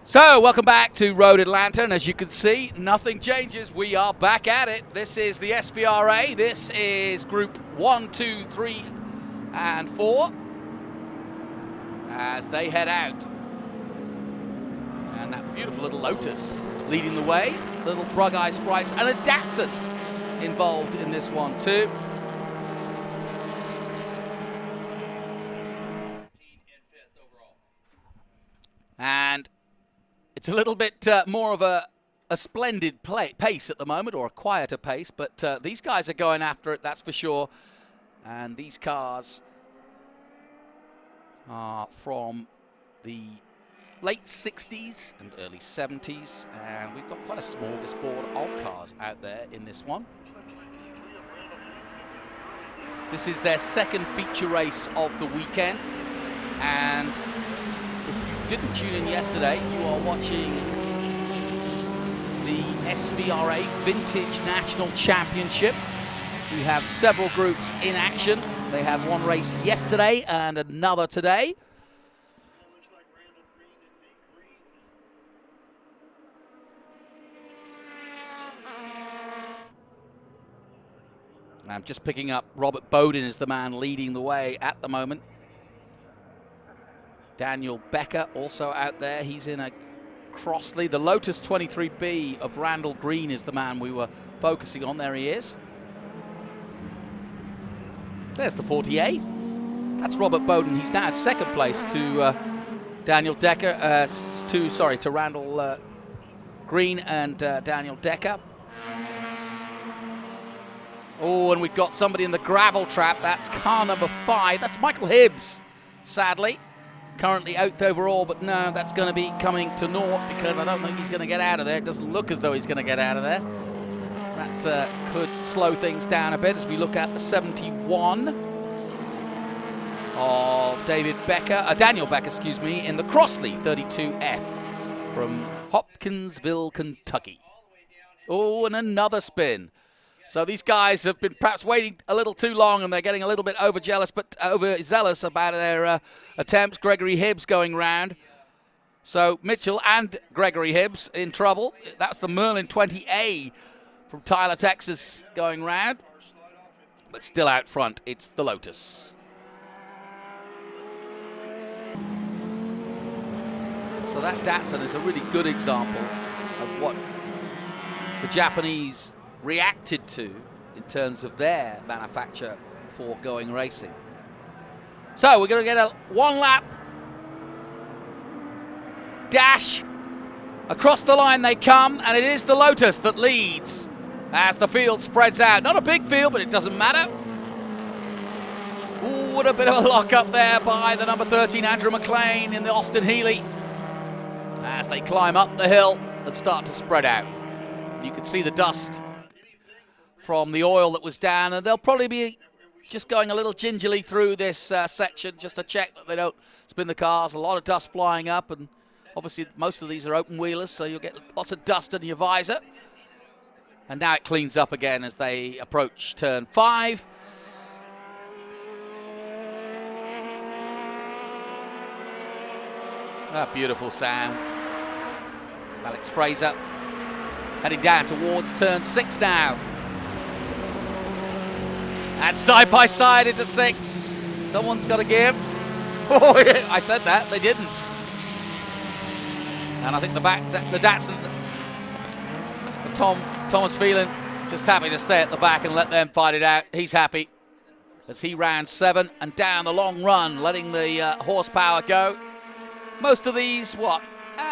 So, welcome back to Road Atlanta, and as you can see, nothing changes. We are back at it. This is the SVRA. This is Group 1, 2, 3, and 4 as they head out. And that beautiful little Lotus leading the way. Little Brug-Eye Sprites and a Datsun involved in this one too. And it's a little bit more of a splendid pace at the moment, or a quieter pace, but these guys are going after it, that's for sure. And these cars are from the late 60s and early 70s, and we've got quite a smorgasbord of cars out there in this one. This is their second feature race of the weekend, and if you didn't tune in yesterday, you are watching the SVRA Vintage National Championship. We have several groups in action. They had one race yesterday and another today. I'm just picking up Robert Bowden is the man leading the way at the moment. Daniel Becker also out there. He's in a Crossley. The Lotus 23B of Randall Green is the man we were focusing on. There he is. There's the 40A. That's Robert Bowden. He's now at second place to Daniel Decker. To Randall Green and Daniel Decker. Oh, and we've got somebody in the gravel trap. That's car number 5. That's Michael Hibbs, sadly. Currently out overall, but no, that's going to be coming to naught because I don't think he's going to get out of there. It doesn't look as though he's going to get out of there. That could slow things down a bit as we look at the 71 of Daniel Becker, excuse me, in the Crossley 32F from Hopkinsville, Kentucky. Oh, and another spin. So these guys have been perhaps waiting a little too long, and they're getting a little bit overzealous about their attempts. Gregory Hibbs going round. So Mitchell and Gregory Hibbs in trouble. That's the Merlin 20A from Tyler, Texas going round. But still out front, it's the Lotus. So that Datsun is a really good example of what the Japanese reacted to in terms of their manufacture for going racing. So we're going to get a one lap dash. Across the line they come, and it is the Lotus that leads as the field spreads out. Not a big field, but it doesn't matter. Ooh, what a bit of a lock up there by the number 13 Andrew McLean in the Austin Healey as they climb up the hill and start to spread out. You can see the dust from the oil that was down, and they'll probably be just going a little gingerly through this section just to check that they don't spin the cars. A lot of dust flying up, and obviously most of these are open wheelers, so you'll get lots of dust in your visor. And now it cleans up again as they approach turn 5. A beautiful sound. Alex Fraser heading down towards turn 6 now. And side by side into 6. Someone's got to give. Oh, yeah, I said that. They didn't. And I think the Datsun of Thomas Phelan just happy to stay at the back and let them fight it out. He's happy as he rounds 7 and down the long run, letting the horsepower go. Most of these,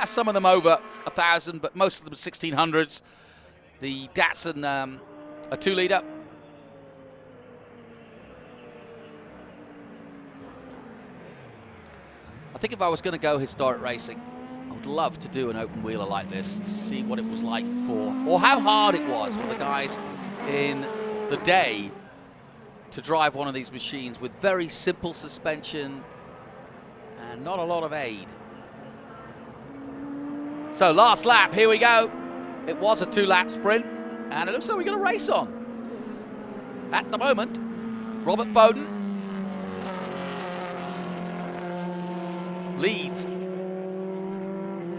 some of them over 1,000, but most of them 1,600s. The Datsun, a 2-litre. I think if I was going to go historic racing, I would love to do an open wheeler like this, see what it was like before, or how hard it was for the guys in the day to drive one of these machines with very simple suspension and not a lot of aid. So last lap, here we go. It was a 2-lap sprint, and it looks like we're going to race on. At the moment, Robert Bowden leads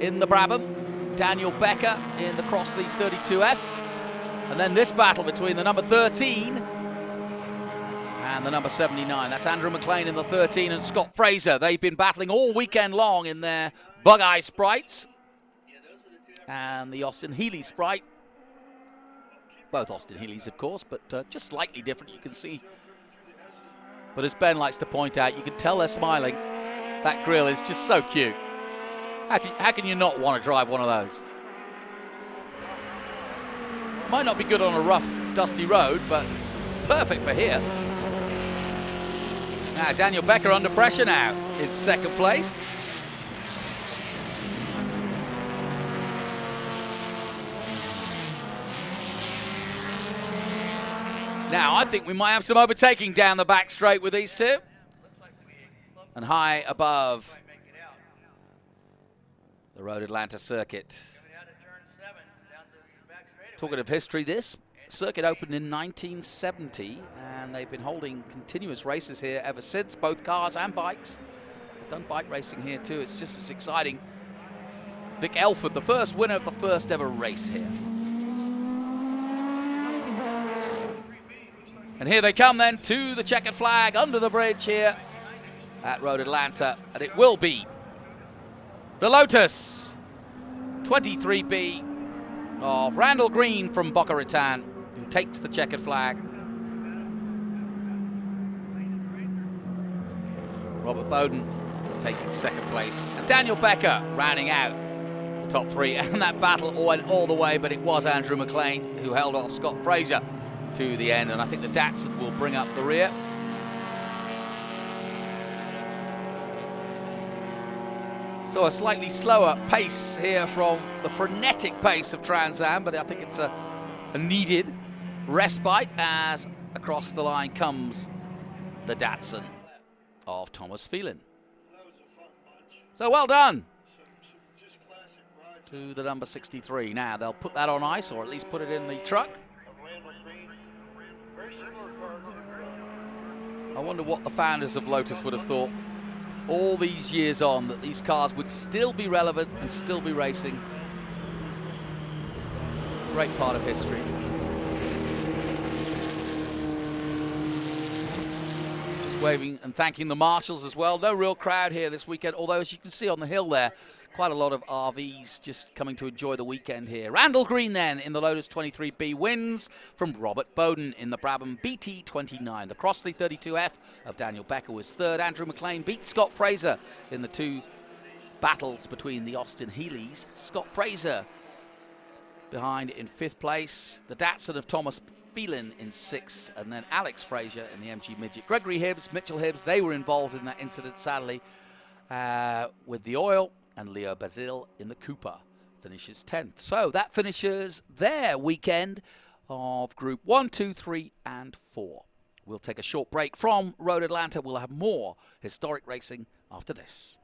in the Brabham, Daniel Becker in the Crossley 32F. And then this battle between the number 13 and the number 79. That's Andrew McLean in the 13 and Scott Fraser. They've been battling all weekend long in their Bug-Eye Sprites. And the Austin Healey Sprite. Both Austin Healeys, of course, but just slightly different, you can see. But as Ben likes to point out, you can tell they're smiling. That grill is just so cute. How can you not want to drive one of those? Might not be good on a rough, dusty road, but it's perfect for here. Now, Daniel Becker under pressure now in second place. Now, I think we might have some overtaking down the back straight with these two. And high above the Road Atlanta circuit. Talking of history, this circuit opened in 1970, and they've been holding continuous races here ever since, both cars and bikes. They've done bike racing here too. It's just as exciting. Vic Elford, the first winner of the first ever race here. And here they come then to the checkered flag under the bridge here at Road Atlanta. And it will be the Lotus 23B of Randall Green from Boca Raton, who takes the checkered flag. Robert Bowden taking second place. And Daniel Becker rounding out the top three. And that battle went all the way, but it was Andrew McLean who held off Scott Fraser to the end, and I think the Datsun will bring up the rear. So a slightly slower pace here from the frenetic pace of Trans Am, but I think it's a needed respite as across the line comes the Datsun of Thomas Phelan. So well done to the number 63. Now they'll put that on ice, or at least put it in the truck. I wonder what the founders of Lotus would have thought all these years on, that these cars would still be relevant and still be racing. Great part of history. Just waving and thanking the marshals as well. No real crowd here this weekend, although as you can see on the hill there, quite a lot of RVs just coming to enjoy the weekend here. Randall Green then in the Lotus 23B wins from Robert Bowden in the Brabham BT29. The Crossley 32F of Daniel Becker was third. Andrew McLean beat Scott Fraser in the two battles between the Austin Healeys. Scott Fraser behind in fifth place. The Datsun of Thomas Phelan in sixth, and then Alex Fraser in the MG Midget. Gregory Hibbs, Mitchell Hibbs, they were involved in that incident, sadly, with the oil. And Leo Bazil in the Cooper finishes 10th. So that finishes their weekend of Group 1, 2, 3, and 4. We'll take a short break from Road Atlanta. We'll have more historic racing after this.